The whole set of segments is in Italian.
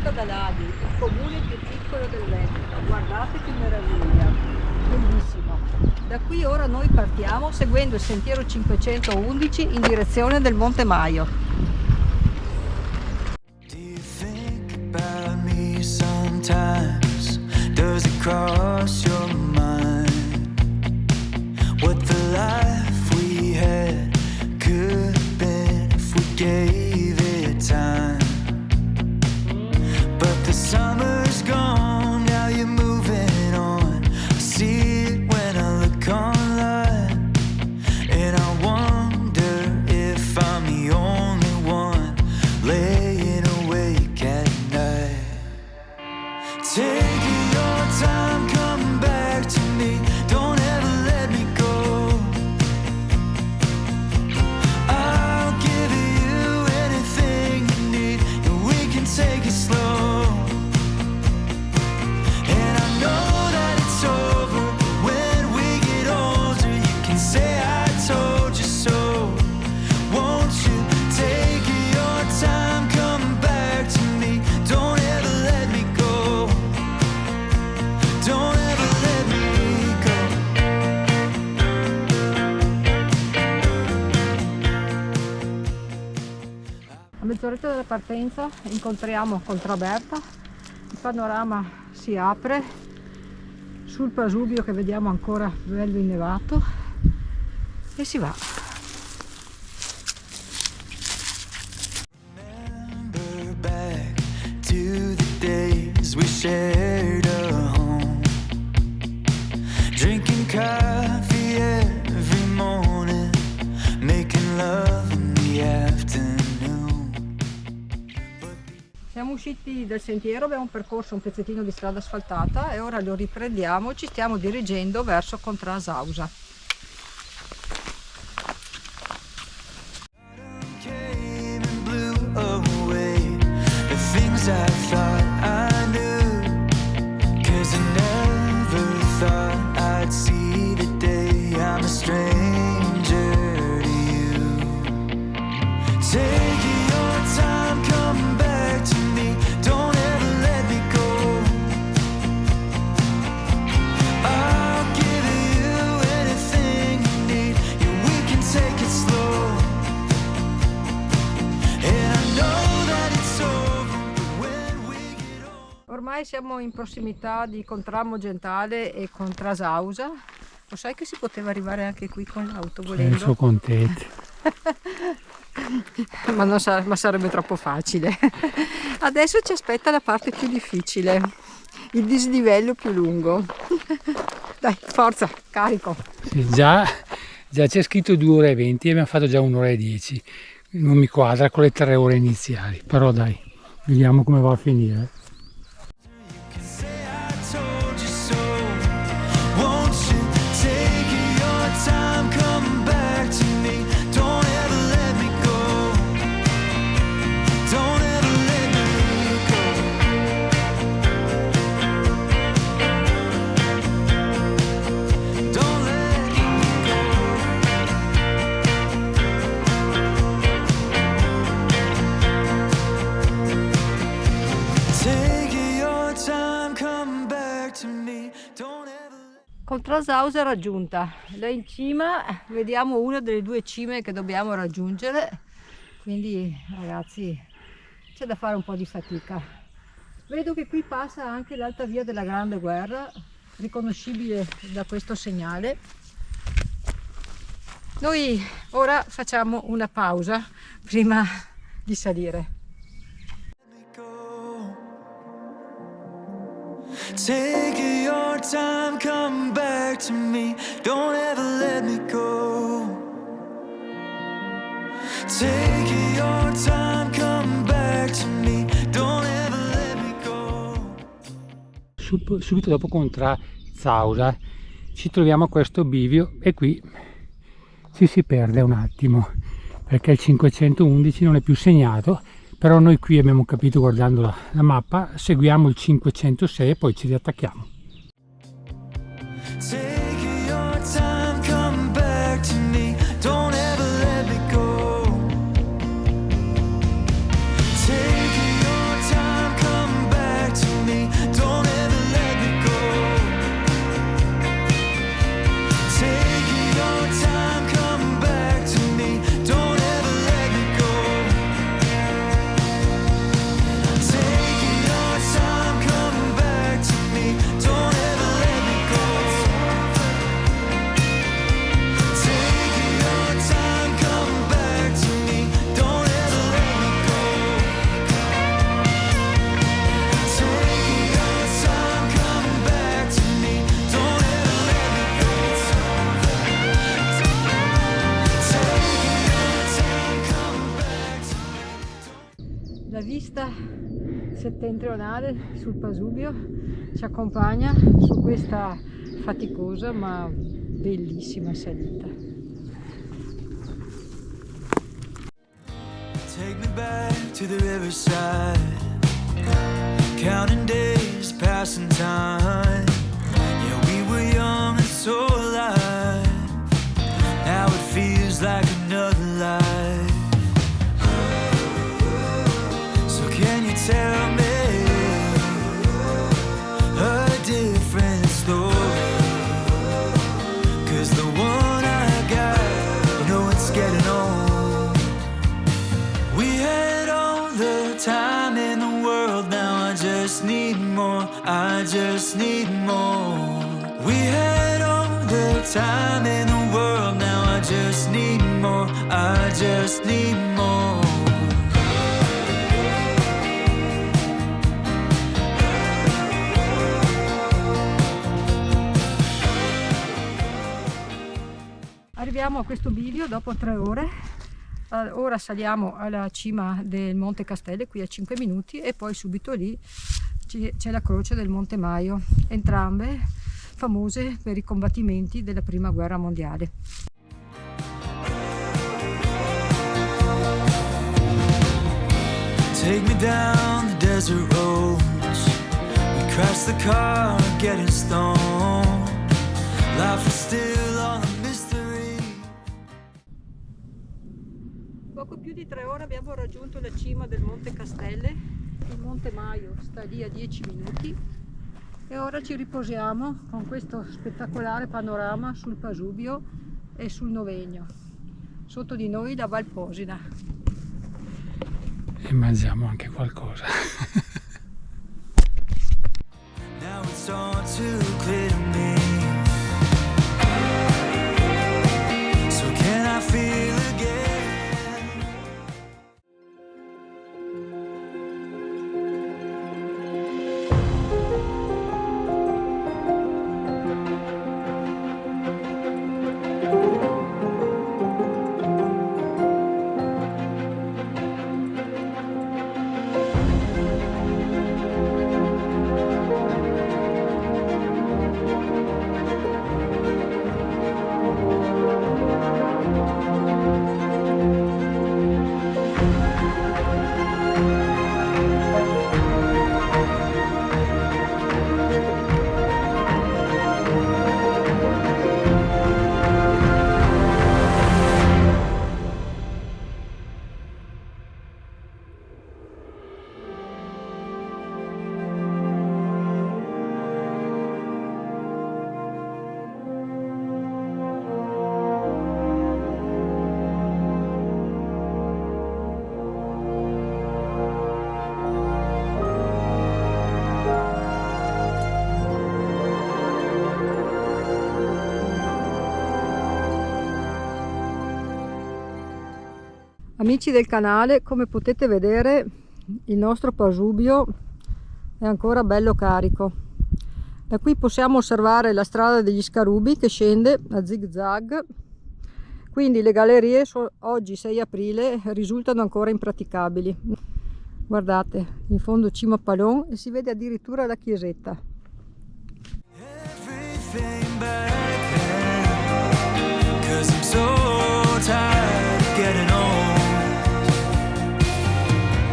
vista da Ladi, il comune più piccolo del Veneto. Guardate che meraviglia, bellissimo. Da qui ora noi partiamo seguendo il sentiero 511 in direzione del Monte Maio. Do you think about me sometimes? Does it cross your mind what the life we had could have been if we gave it time? But the summer's gone, now you're moving on. I see it when I look online, and I wonder if I'm the only one laying awake at night. Take your time, come back to me, don't ever let me go. I'll give you anything you need, and we can take it slow. And I know that it's over when we get older. You can say I told you so. Won't you take your time, come back to me, don't ever let me go. Don't ever let me go. A mezz'oretta dalla partenza incontriamo Contraberta, il panorama si apre sul Pasubio che vediamo ancora bello innevato e si va. Remember back to the days we shared a home, drinking coffee every morning, making love in the afternoon. Siamo usciti dal sentiero, abbiamo percorso un pezzettino di strada asfaltata e ora lo riprendiamo, ci stiamo dirigendo verso Contrasausa. Came and blew away the things I thought I knew, 'cause I never thought I'd see the day I'm a stranger to you. Take your time, come back to me, don't ever let me go. I'll give you anything you need, and we can take it slow. And I know that it's over when we get old. Ormai siamo in prossimità di Contramogentale e Contrasausa. Lo sai che si poteva arrivare anche qui con l'auto volendo? Penso con te. Ma sarebbe troppo facile. Adesso ci aspetta la parte più difficile, il dislivello più lungo. Dai, forza, carico. Sì, già c'è scritto 2 ore e 20 e abbiamo fatto già 1 ora e 10. Non mi quadra con le 3 ore iniziali, però dai, vediamo come va a finire. Say I told you so. Won't you take your time, come back to me, don't ever let me go. Don't ever let me go. Don't let me go. Take your time, come back to me, don't ever. Contrasausa raggiunta. Là in cima vediamo una delle 2 cime che dobbiamo raggiungere, quindi ragazzi c'è da fare un po' di fatica. Vedo che qui passa anche l'alta via della Grande Guerra, riconoscibile da questo segnale. Noi ora facciamo una pausa prima di salire. Take your time, come back to me, don't ever let me go. Take your time, come back to me, don't ever let me go. Subito dopo Contrasausa ci troviamo a questo bivio e qui ci si perde un attimo perché il 511 non è più segnato, però noi qui abbiamo capito guardando la mappa, seguiamo il 506 e poi ci riattacchiamo. Take your time, come back to me, don't ever let me go. Take your time, come settentrionale sul Pasubio ci accompagna su questa faticosa ma bellissima salita. Take me back to the riverside, counting days, passing time. Yeah, we were young and so alive. Now it feels like another life. So can you tell me a different story? 'Cause the one I got, you know it's getting old. We had all the time in the world, now I just need more, I just need more. We had all the time in the world, now I just need more, I just need more. Arriviamo a questo bivio dopo 3 ore. Ora saliamo alla cima del Monte Castelle, qui a 5 minuti, e poi subito lì c'è la croce del Monte Maio, entrambe famose per i combattimenti della Prima Guerra Mondiale. Take me down the desert roads, we crashed the car getting stoned. Life is still all a mystery. Poco più di 3 ore abbiamo raggiunto la cima del Monte Castelle, il Monte Maio sta lì a 10 minuti e ora ci riposiamo con questo spettacolare panorama sul Pasubio e sul Novegno. Sotto di noi la Val Posina. E mangiamo anche qualcosa. Now it's all too clear to me. So can I feel again? Amici del canale, come potete vedere il nostro Pasubio è ancora bello carico. Da qui possiamo osservare la strada degli Scarubi che scende a zig zag, quindi le gallerie oggi 6 aprile risultano ancora impraticabili. Guardate, in fondo cima Palon e si vede addirittura la chiesetta. Everything back then, 'cause I'm so tired of getting old.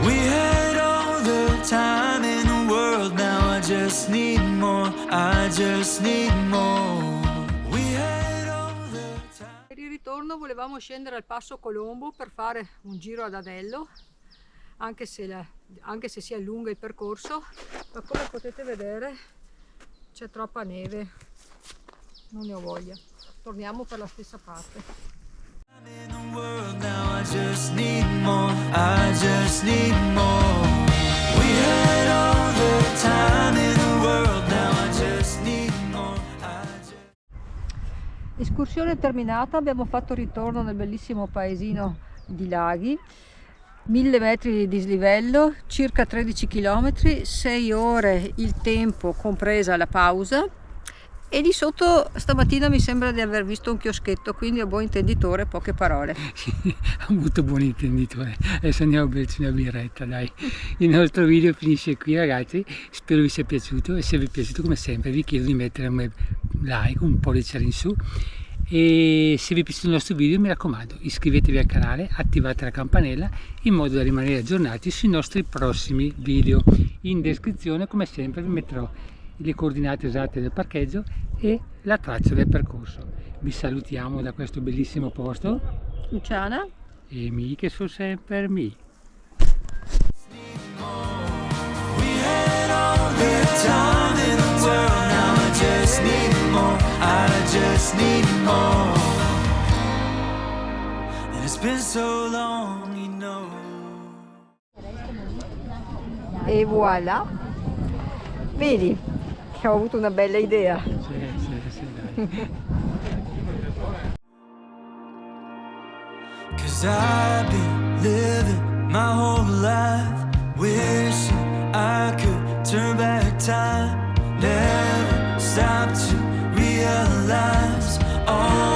We had all the time in the world, now I just need more, I just need more. We had all the time. Per il ritorno volevamo scendere al Passo Colombo per fare un giro ad anello, anche se si allunga il percorso, ma come potete vedere c'è troppa neve, non ne ho voglia, torniamo per la stessa parte. In the world now I just need more, I just need more. We had all the time in the world, now I just need more, Escursione terminata, abbiamo fatto ritorno nel bellissimo paesino di Laghi, 1000 metri di dislivello, circa 13 km, 6 ore il tempo compresa la pausa E lì sotto stamattina mi sembra di aver visto un chioschetto, quindi a buon intenditore poche parole. Ha avuto buon intenditore. Adesso andiamo a berci una birretta, dai. Il nostro video finisce qui, ragazzi. Spero vi sia piaciuto, e se vi è piaciuto, come sempre, vi chiedo di mettere un like, un pollice in su. E se vi è piaciuto il nostro video, mi raccomando, iscrivetevi al canale, attivate la campanella in modo da rimanere aggiornati sui nostri prossimi video. In descrizione, come sempre, vi metterò le coordinate esatte del parcheggio e la traccia del percorso. Vi salutiamo da questo bellissimo posto. Luciana? E mi che sono sempre mi. We had all the time in the world, now I just need more, I just need more. And it's been so long, you know. E voilà! Vedi che ho avuto una bella idea. Sì, dai. 'Cause I've been living my whole life wishing I could turn back time, never stop to realize all